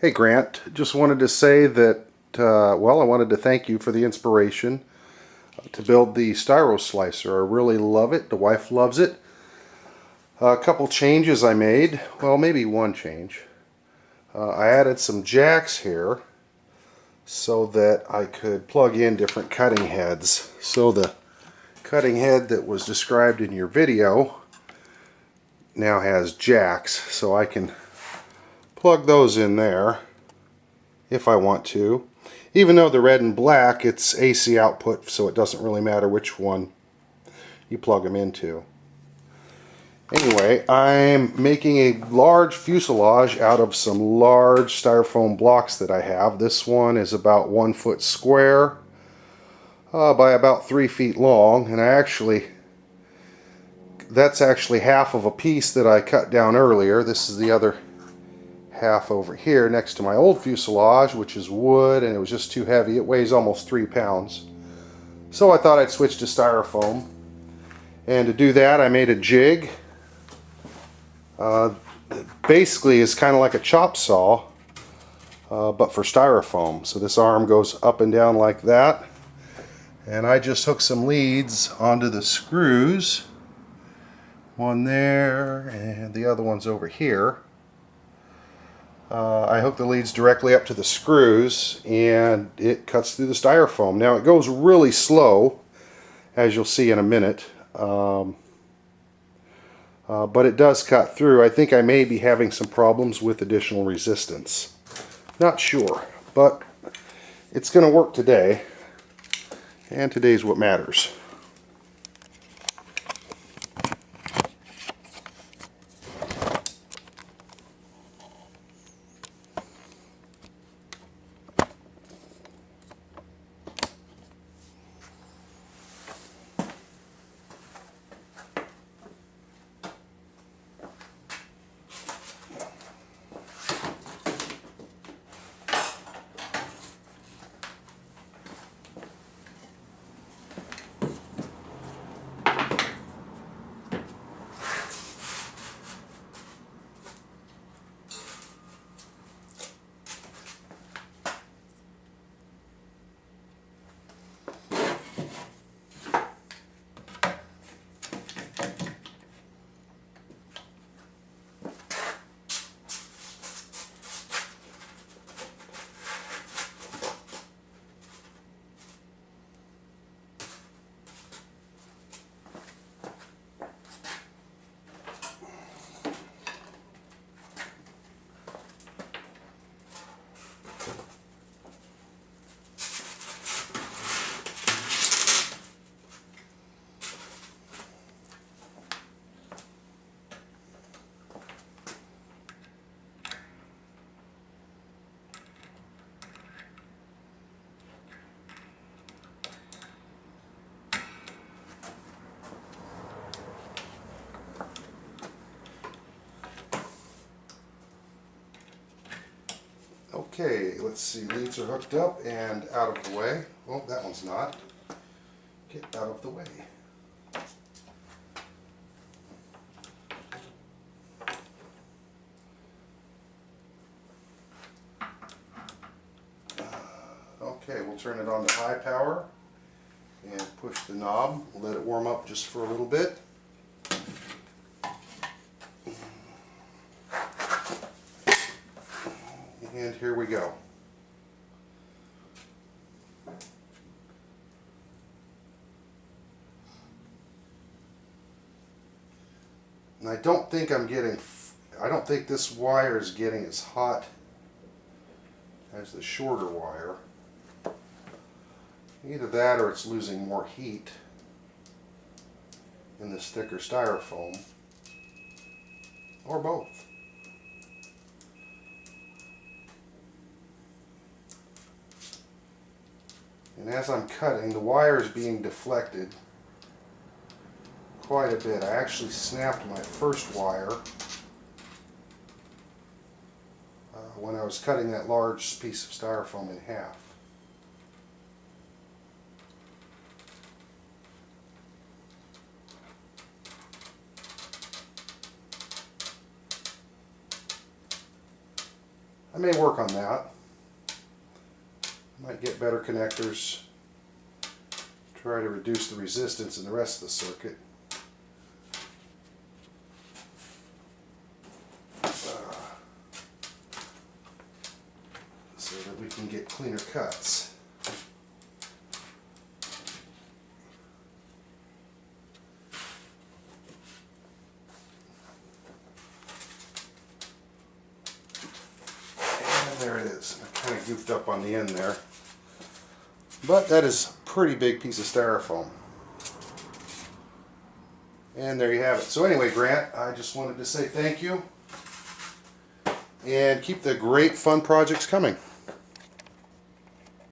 Hey Grant, just wanted to say that, well, I wanted to thank you for the inspiration to build the Styro-Slicer. I really love it. The wife loves it. A couple changes I made, well, maybe one change. I added some jacks here so that I could plug in different cutting heads. So the cutting head that was described in your video now has jacks, so I can plug those in there if I want to. Even though they're red and black, it's AC output, so it doesn't really matter which one you plug them into. Anyway, I'm making a large fuselage out of some large styrofoam blocks that I have. This one is about 1 foot square by about 3 feet long, and that's actually half of a piece that I cut down earlier. This is the other half over here next to my old fuselage, which is wood, and it was just too heavy. It weighs almost 3 pounds. So I thought I'd switch to styrofoam. And to do that, I made a jig. Basically, it's kind of like a chop saw, but for styrofoam. So this arm goes up and down like that. And I just hooked some leads onto the screws. One there, and the other one's over here. I hook the leads directly up to the screws, and it cuts through the styrofoam. Now it goes really slow, as you'll see in a minute, but it does cut through. I think I may be having some problems with additional resistance. Not sure, but it's going to work today, and today's what matters. Okay, let's see, leads are hooked up and out of the way. Well, that one's not. Get out of the way. Okay, we'll turn it on to high power and push the knob. Let it warm up just for a little bit. And here we go. And I don't think this wire is getting as hot as the shorter wire. Either that or it's losing more heat in this thicker styrofoam, or both. And as I'm cutting, the wire is being deflected quite a bit. I actually snapped my first wire when I was cutting that large piece of styrofoam in half. may work on that. Might get better connectors. Try to reduce the resistance in the rest of the circuit. So that we can get cleaner cuts. There it is. I kind of goofed up on the end there. But that is a pretty big piece of styrofoam. And there you have it. So anyway, Grant, I just wanted to say thank you. And keep the great fun projects coming.